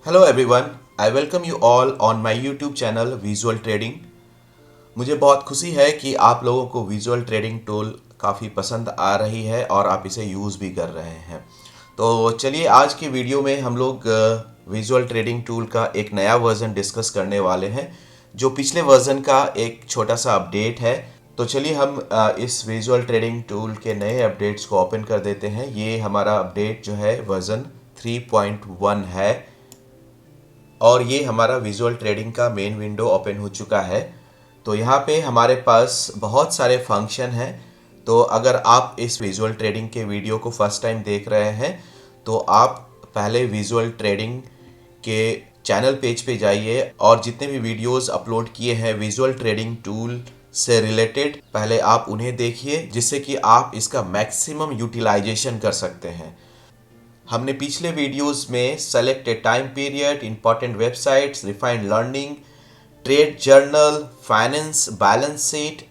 Hello everyone, I welcome you all on my YouTube channel visual trading. मुझे बहुत खुशी है कि आप लोगों को विजुअल ट्रेडिंग टूल काफ़ी पसंद आ रही है और आप इसे यूज़ भी कर रहे हैं। तो चलिए आज की वीडियो में हम लोग विजुअल ट्रेडिंग टूल का एक नया वर्ज़न डिस्कस करने वाले हैं, जो पिछले वर्ज़न का एक छोटा सा अपडेट है। तो चलिए हम इस विजुअल ट्रेडिंग टूल के नए अपडेट्स को ओपन कर देते हैं। ये हमारा अपडेट जो है वर्ज़न 3.1 है और ये हमारा विजुअल ट्रेडिंग का मेन विंडो ओपन हो चुका है। तो यहाँ पे हमारे पास बहुत सारे फंक्शन हैं। तो अगर आप इस विजुअल ट्रेडिंग के वीडियो को फर्स्ट टाइम देख रहे हैं तो आप पहले विजुअल ट्रेडिंग के चैनल पेज पे जाइए और जितने भी वीडियोस अपलोड किए हैं विजुअल ट्रेडिंग टूल से रिलेटेड, पहले आप उन्हें देखिए, जिससे कि आप इसका मैक्सिमम यूटिलाइजेशन कर सकते हैं। हमने पिछले वीडियोस में सेलेक्ट ए time period, important websites, refined learning, trade journal, finance, balance sheet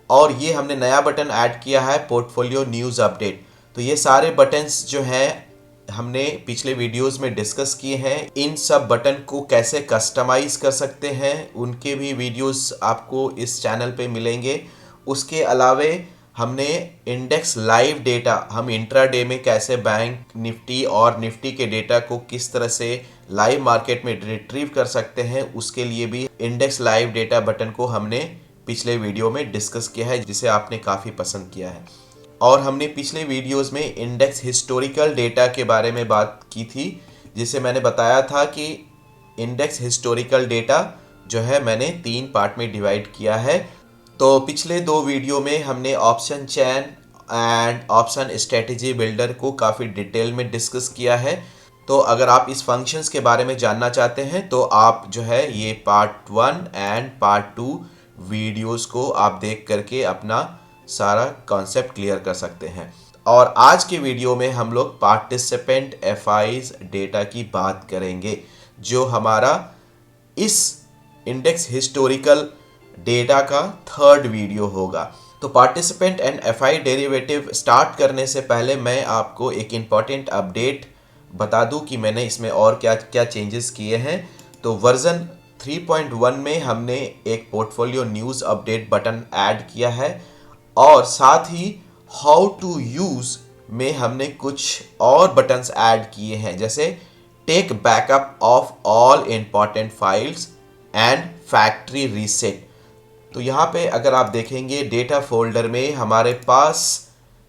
और ये हमने नया बटन ऐड किया है पोर्टफोलियो न्यूज़ अपडेट। तो ये सारे बटन्स जो हैं हमने पिछले वीडियोस में डिस्कस किए हैं। इन सब बटन को कैसे कस्टमाइज कर सकते हैं उनके भी वीडियोस आपको इस चैनल पे मिलेंगे। उसके अलावे हमने इंडेक्स लाइव डेटा, हम इंट्राडे में कैसे बैंक निफ्टी और निफ्टी के डेटा को किस तरह से लाइव मार्केट में रिट्रीव कर सकते हैं, उसके लिए भी इंडेक्स लाइव डेटा बटन को हमने पिछले वीडियो में डिस्कस किया है, जिसे आपने काफ़ी पसंद किया है। और हमने पिछले वीडियोस में इंडेक्स हिस्टोरिकल डेटा के बारे में बात की थी, जिसे मैंने बताया था कि इंडेक्स हिस्टोरिकल डेटा जो है मैंने 3 पार्ट में डिवाइड किया है। तो पिछले 2 वीडियो में हमने option chain and option strategy builder को काफ़ी डिटेल में डिस्कस किया है। तो अगर आप इस फंक्शंस के बारे में जानना चाहते हैं तो आप जो है ये पार्ट 1 एंड पार्ट 2 वीडियोस को आप देख करके अपना सारा कॉन्सेप्ट क्लियर कर सकते हैं। और आज के वीडियो में हम लोग पार्टिसिपेंट एफआईज डेटा की बात करेंगे, जो हमारा इस इंडेक्स हिस्टोरिकल डेटा का थर्ड वीडियो होगा। तो participant and FI derivative start करने से पहले मैं आपको एक इम्पॉर्टेंट अपडेट बता दूं कि मैंने इसमें और क्या क्या चेंजेस किए हैं। तो वर्जन 3.1 में हमने एक portfolio news update button add किया है और साथ ही हाउ टू यूज़ में हमने कुछ और बटन्स ऐड किए हैं, जैसे take backup of all important files and factory reset. तो यहाँ पे अगर आप देखेंगे डेटा फोल्डर में हमारे पास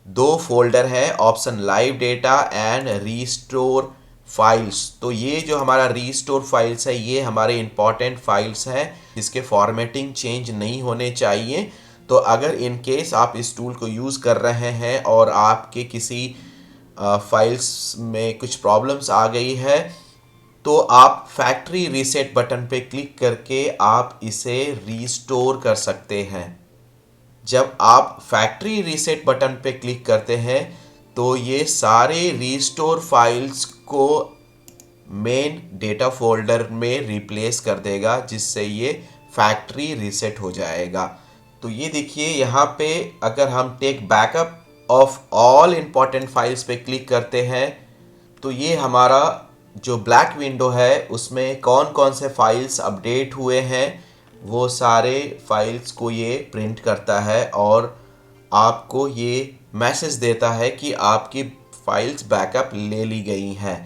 2 फोल्डर हैं, option live data and restore files. तो ये जो हमारा रीस्टोर फाइल्स है ये हमारे इंपॉर्टेंट फाइल्स हैं, जिसके फॉर्मेटिंग चेंज नहीं होने चाहिए। तो अगर इन केस आप इस टूल को यूज़ कर रहे हैं और आपके किसी फाइल्स में कुछ प्रॉब्लम्स आ गई है तो आप फैक्ट्री रीसेट बटन पे क्लिक करके आप इसे रीस्टोर कर सकते हैं। जब आप फैक्ट्री रीसेट बटन पे क्लिक करते हैं तो ये सारे रीस्टोर फाइल्स को मेन डेटा फोल्डर में रिप्लेस कर देगा, जिससे ये फैक्ट्री रीसेट हो जाएगा। तो ये देखिए यहाँ पे अगर हम take backup of all important files पे क्लिक करते हैं तो ये हमारा जो ब्लैक विंडो है उसमें कौन कौन से फाइल्स अपडेट हुए हैं वो सारे फाइल्स को ये प्रिंट करता है और आपको ये मैसेज देता है कि आपकी फाइल्स बैकअप ले ली गई हैं।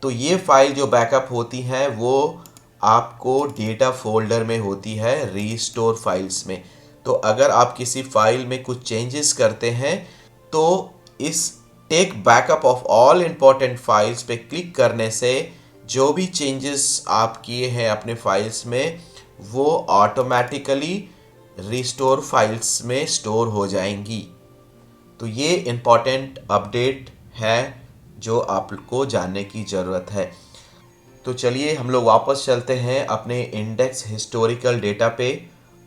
तो ये फाइल जो बैकअप होती हैं वो आपको डेटा फोल्डर में होती है रीस्टोर फाइल्स में। तो अगर आप किसी फाइल में कुछ चेंजेस करते हैं तो इस take backup of all important files पे क्लिक करने से जो भी चेंजेस आप किए हैं अपने फाइल्स में वो ऑटोमेटिकली रिस्टोर फाइल्स में स्टोर हो जाएंगी। तो ये इम्पॉर्टेंट अपडेट है जो आपको जानने की ज़रूरत है। तो चलिए हम लोग वापस चलते हैं अपने इंडेक्स हिस्टोरिकल डेटा पे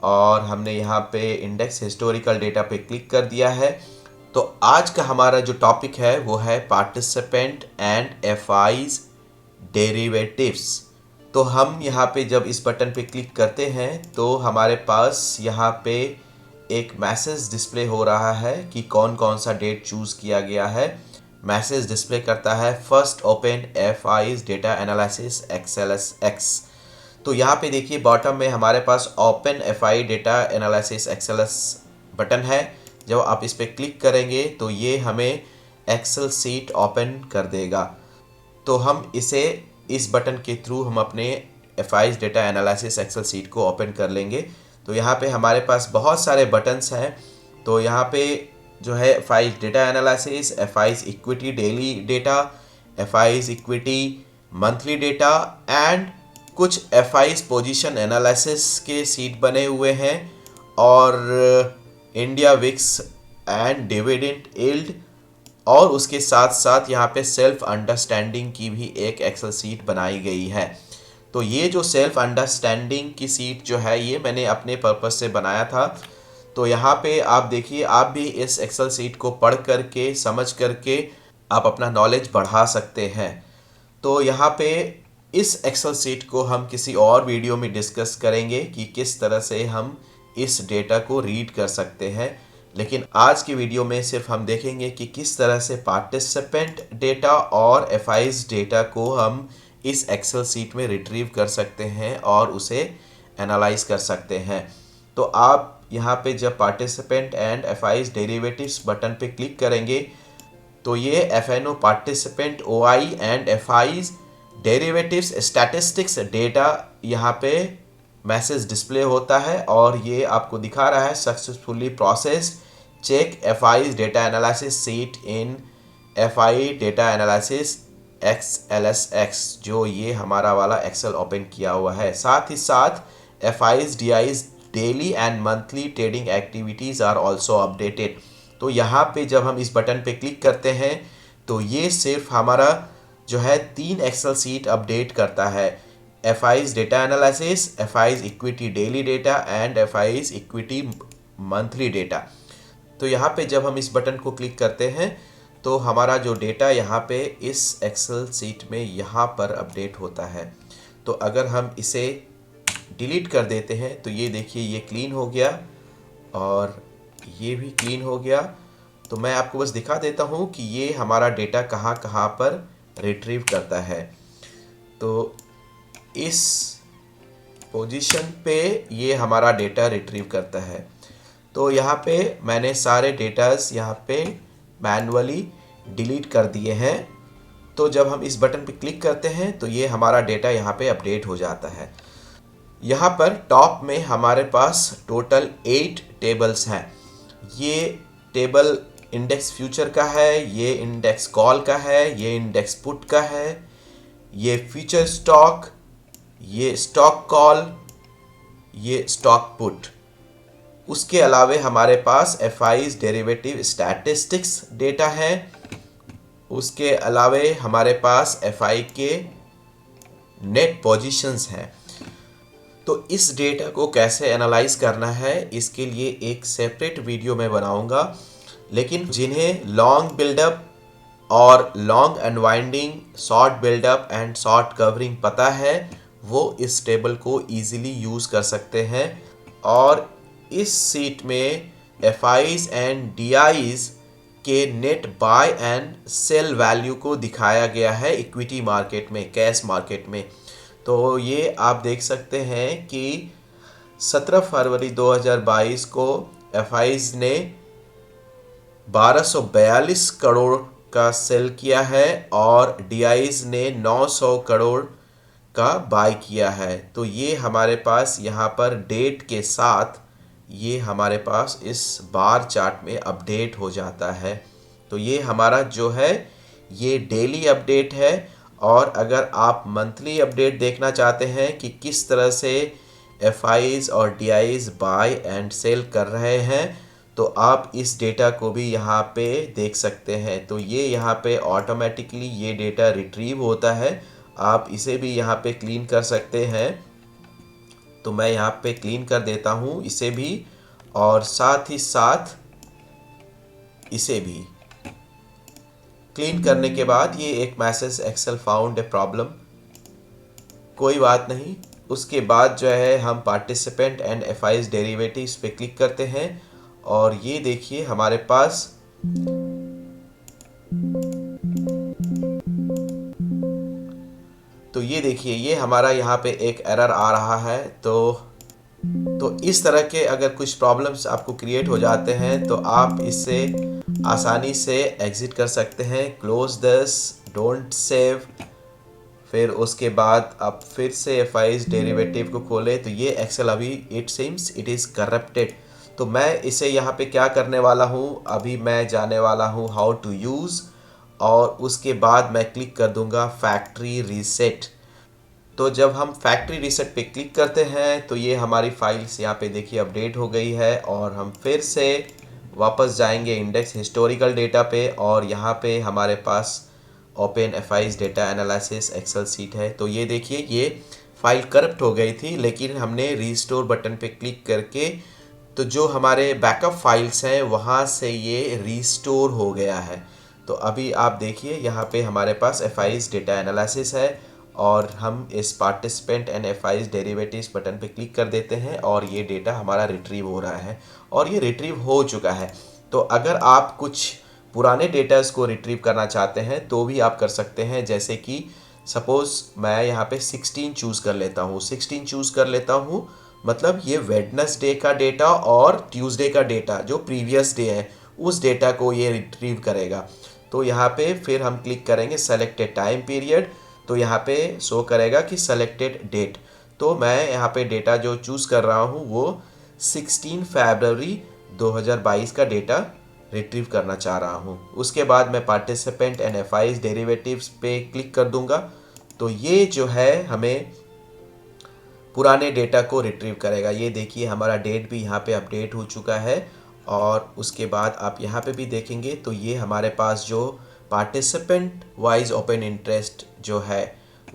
और हमने यहाँ पे इंडेक्स हिस्टोरिकल डेटा पे क्लिक कर दिया है। तो आज का हमारा जो टॉपिक है वो है पार्टिसिपेंट एंड एफआईज डेरिवेटिव्स। तो हम यहाँ पे जब इस बटन पे क्लिक करते हैं तो हमारे पास यहाँ पे एक मैसेज डिस्प्ले हो रहा है कि कौन कौन सा डेट चूज़ किया गया है। मैसेज डिस्प्ले करता है first open FI's data analysis XLSX। तो यहाँ पे देखिए बॉटम में हमारे पास open FI data analysis XLS button है। जब आप इस पर क्लिक करेंगे तो ये हमें एक्सेल सीट ओपन कर देगा। तो हम इस बटन के थ्रू हम अपने FI's data analysis Excel sheet को ओपन कर लेंगे। तो यहाँ पे हमारे पास बहुत सारे बटन्स हैं। तो यहाँ पे जो है FI's data analysis, FI's equity daily data, FI's equity monthly data and कुछ FI's पोजीशन एनालिसिस के सीट बने हुए हैं और India VIX and dividend yield, और उसके साथ साथ यहाँ पे सेल्फ अंडरस्टैंडिंग की भी एक एक्सेल सीट बनाई गई है। तो ये जो सेल्फ अंडरस्टैंडिंग की सीट जो है ये मैंने अपने पर्पस से बनाया था। तो यहाँ पे आप देखिए, आप भी इस एक्सेल सीट को पढ़ करके समझ करके आप अपना नॉलेज बढ़ा सकते हैं। तो यहाँ पे इस एक्सेल सीट को हम किसी और वीडियो में डिस्कस करेंगे कि किस तरह से हम इस डेटा को रीड कर सकते हैं, लेकिन आज की वीडियो में सिर्फ हम देखेंगे कि किस तरह से पार्टिसिपेंट डेटा और FI's डेटा को हम इस एक्सेल सीट में रिट्रीव कर सकते हैं और उसे एनालाइज कर सकते हैं। तो आप यहाँ पे जब participant and FI's derivatives button पे क्लिक करेंगे तो ये FNO participant OI and FI's derivatives statistics data यहाँ पे मैसेज डिस्प्ले होता है और ये आपको दिखा रहा है successfully processed, check FI's data analysis sheet in FI data analysis XLSX, जो ये हमारा वाला एक्सेल ओपन किया हुआ है। साथ ही साथ FI's DI's daily and monthly trading activities are also updated. तो यहाँ पे जब हम इस बटन पे क्लिक करते हैं तो ये सिर्फ हमारा जो है 3 एक्सेल सीट अपडेट करता है, FI's data analysis, FI's equity daily data and FI's equity monthly data. तो यहाँ पे जब हम इस बटन को क्लिक करते हैं तो हमारा जो डेटा यहाँ पे इस एक्सेल सीट में यहाँ पर अपडेट होता है। तो अगर हम इसे डिलीट कर देते हैं तो ये देखिए ये क्लीन हो गया और ये भी क्लीन हो गया। तो मैं आपको बस दिखा देता हूँ कि ये हमारा डेटा कहाँ कहाँ पर रिट्रीव करता है। तो इस पोजीशन पे ये हमारा डेटा रिट्रीव करता है। तो यहाँ पे मैंने सारे डेटास यहाँ पे मैन्युअली डिलीट कर दिए हैं। तो जब हम इस बटन पे क्लिक करते हैं तो ये हमारा डेटा यहाँ पे अपडेट हो जाता है। यहाँ पर टॉप में हमारे पास टोटल 8 टेबल्स हैं। ये टेबल इंडेक्स फ्यूचर का है, ये इंडेक्स कॉल का है, ये इंडेक्स पुट का है, ये फ्यूचर स्टॉक, ये स्टॉक कॉल, ये स्टॉक पुट। उसके अलावे हमारे पास FI's डेरिवेटिव स्टैटिस्टिक्स डेटा है। उसके अलावे हमारे पास FI के नेट पोजीशंस हैं। तो इस डेटा को कैसे एनालाइज करना है इसके लिए एक सेपरेट वीडियो मैं बनाऊंगा, लेकिन जिन्हें लॉन्ग बिल्डअप और long unwinding, short buildup and short covering पता है वो इस टेबल को इजीली यूज़ कर सकते हैं। और इस सीट में FI's एंड DI's के net buy and sell value को दिखाया गया है इक्विटी मार्केट में, कैश मार्केट में। तो ये आप देख सकते हैं कि 17 फरवरी 2022 को FI's ने 1242 करोड़ का सेल किया है और DI's ने 900 करोड़ का बाय किया है। तो ये हमारे पास यहाँ पर डेट के साथ ये हमारे पास इस बार चार्ट में अपडेट हो जाता है। तो ये हमारा जो है ये डेली अपडेट है। और अगर आप मंथली अपडेट देखना चाहते हैं कि किस तरह से FI's और DI's बाय एंड सेल कर रहे हैं तो आप इस डेटा को भी यहाँ पे देख सकते हैं। तो ये यहाँ पे ऑटोमेटिकली ये डेटा रिट्रीव होता है। आप इसे भी यहाँ पे क्लीन कर सकते हैं। तो मैं यहाँ पे क्लीन कर देता हूँ इसे भी और साथ ही साथ इसे भी क्लीन करने के बाद ये एक message excel found a problem, कोई बात नहीं। उसके बाद जो है हम पार्टिसिपेंट एंड FI's डेरिवेटिव्स पे क्लिक करते हैं और ये देखिए हमारे पास तो ये देखिए, ये हमारा यहाँ पे एक एरर आ रहा है। तो इस तरह के अगर कुछ प्रॉब्लम्स आपको क्रिएट हो जाते हैं तो आप इससे आसानी से एग्ज़िट कर सकते हैं। Close this, don't save. फिर उसके बाद आप फिर से एफआईज डेरिवेटिव को खोलें तो ये एक्सेल अभी it seems it is corrupted. तो मैं इसे यहाँ पे क्या करने वाला हूँ, अभी मैं जाने वाला हूँ हाउ टू यूज़, और उसके बाद मैं क्लिक कर दूँगा फैक्ट्री रीसेट। तो जब हम फैक्ट्री रीसेट पे क्लिक करते हैं तो ये हमारी फाइल्स यहाँ पे देखिए अपडेट हो गई है, और हम फिर से वापस जाएंगे इंडेक्स हिस्टोरिकल डेटा पे, और यहाँ पे हमारे पास open FI's data analysis Excel sheet है। तो ये देखिए, ये फाइल करप्ट हो गई थी, लेकिन हमने रीस्टोर बटन पे क्लिक करके तो जो हमारे बैकअप फाइल्स हैं वहाँ से ये रीस्टोर हो गया है। तो अभी आप देखिए यहाँ पे हमारे पास एफआईज डेटा एनालिसिस है, और हम इस participant and FIIs derivatives button पे क्लिक कर देते हैं और ये डेटा हमारा रिट्रीव हो रहा है, और ये रिट्रीव हो चुका है। तो अगर आप कुछ पुराने डेटास को रिट्रीव करना चाहते हैं तो भी आप कर सकते हैं। जैसे कि सपोज़ मैं यहाँ पे 16 चूज़ कर लेता हूँ, 16 चूज़ कर लेता हूँ, मतलब ये वेडनेसडे का डेटा और ट्यूसडे का डेटा जो प्रीवियस डे है उस डेटा को ये रिट्रीव करेगा। तो यहाँ पे फिर हम क्लिक करेंगे सेलेक्टेड टाइम पीरियड, तो यहाँ पे शो करेगा कि सेलेक्टेड डेट। तो मैं यहाँ पे डेटा जो चूज़ कर रहा हूँ वो 16 फरवरी 2022 का डेटा रिट्रीव करना चाह रहा हूँ। उसके बाद मैं पार्टिसिपेंट एंड एफआईज डेरिवेटिव्स पे क्लिक कर दूंगा। तो ये जो है हमें पुराने डेटा को रिट्रीव करेगा। ये देखिए हमारा डेट भी यहाँ पे अपडेट हो चुका है, और उसके बाद आप यहाँ पे भी देखेंगे तो ये हमारे पास जो पार्टिसिपेंट वाइज ओपन इंटरेस्ट जो है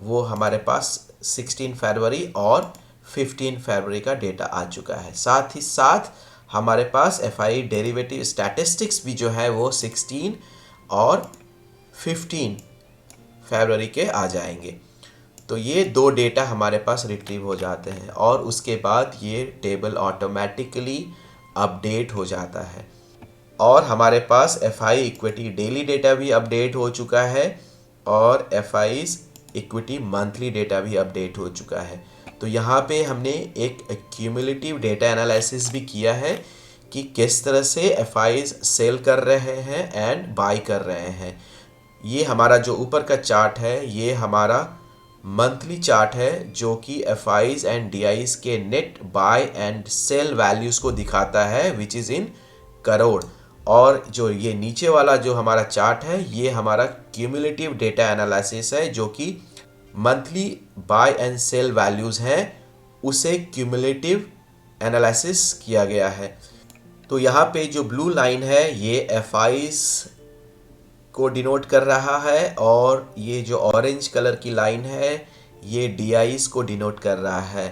वो हमारे पास 16 फरवरी और 15 फरवरी का डेटा आ चुका है। साथ ही साथ हमारे पास एफआई डेरिवेटिव स्टैटिस्टिक्स भी जो है वो 16 और 15 फरवरी के आ जाएंगे। तो ये दो डेटा हमारे पास रिट्रीव हो जाते हैं, और उसके बाद ये टेबल ऑटोमेटिकली अपडेट हो जाता है, और हमारे पास एफआई इक्विटी डेली डेटा भी अपडेट हो चुका है, और एफआई इक्विटी मंथली डेटा भी अपडेट हो चुका है। तो यहाँ पे हमने एक क्यूमुलेटिव डेटा एनालिसिस भी किया है कि किस तरह से एफआईज सेल कर रहे हैं एंड बाई कर रहे हैं। ये हमारा जो ऊपर का चार्ट है ये हमारा मंथली चार्ट है, जो कि एफआईज एंड डीआईज के net buy and sell values को दिखाता है विच इज़ इन करोड़। और जो ये नीचे वाला जो हमारा चार्ट है ये हमारा क्यूमुलेटिव डेटा एनालिसिस है, जो कि monthly buy and sell values हैं उसे क्यूमुलेटिव एनालिसिस किया गया है। तो यहाँ पे जो ब्लू लाइन है ये एफआईज को डिनोट कर रहा है, और ये जो ऑरेंज कलर की लाइन है ये डीआईज को डिनोट कर रहा है।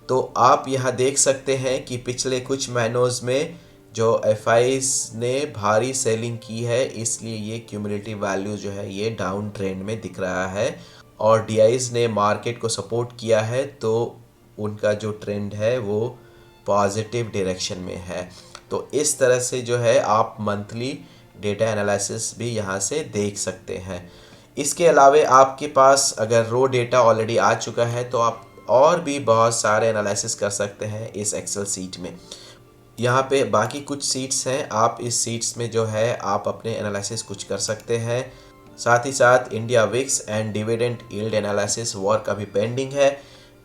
तो आप यहाँ देख सकते हैं कि पिछले कुछ महीनों में जो एफआईज ने भारी सेलिंग की है, इसलिए ये क्यूमुलेटिव वैल्यू जो है ये डाउन ट्रेंड में दिख रहा है, और डीआईज ने मार्केट को सपोर्ट किया है, तो उनका जो ट्रेंड है वो पॉजिटिव डायरेक्शन में है। तो इस तरह से जो है आप मंथली डेटा एनालिसिस भी यहाँ से देख सकते हैं। इसके अलावा आपके पास अगर रो डेटा ऑलरेडी आ चुका है तो आप और भी बहुत सारे एनालिसिस कर सकते हैं इस एक्सेल सीट में। यहाँ पे बाकी कुछ सीट्स हैं, आप इस सीट्स में जो है आप अपने एनालिसिस कुछ कर सकते हैं। साथ ही साथ India VIX and dividend yield analysis work अभी पेंडिंग है,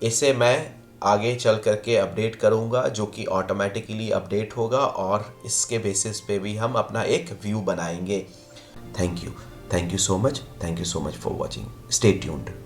इसे मैं आगे चल करके अपडेट करूंगा, जो कि ऑटोमेटिकली अपडेट होगा, और इसके बेसिस पे भी हम अपना एक व्यू बनाएंगे। Thank you so much for watching. Stay tuned.